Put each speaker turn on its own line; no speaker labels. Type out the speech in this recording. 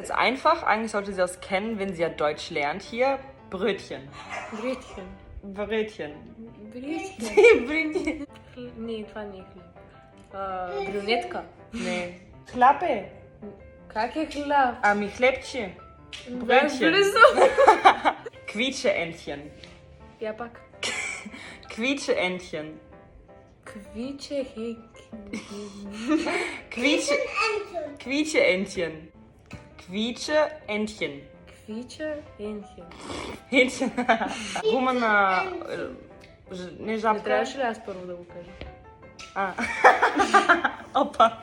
jetzt einfach. Eigentlich sollte sie das kennen, wenn sie ja Deutsch lernt hier. Brötchen.
Брюtchen.
Brötchen.
Брютchen.
Brötchen.
Nee, това не е хлеб. Брюнетка.
Nee. Klappe.
Как е хляб?
Ami Chläppchen.
Ganz
Brötchen.
близо.
Quietscheentchen.
Я пак.
Quietscheentchen.
Квиче
Quietsche... Quietscheentchen. Quietscheentchen.
Квиче енхен.
Hähnchen. Гума на... Не
Не
жабка.
трябваше ли аз първо да го кажа?
А. Опа.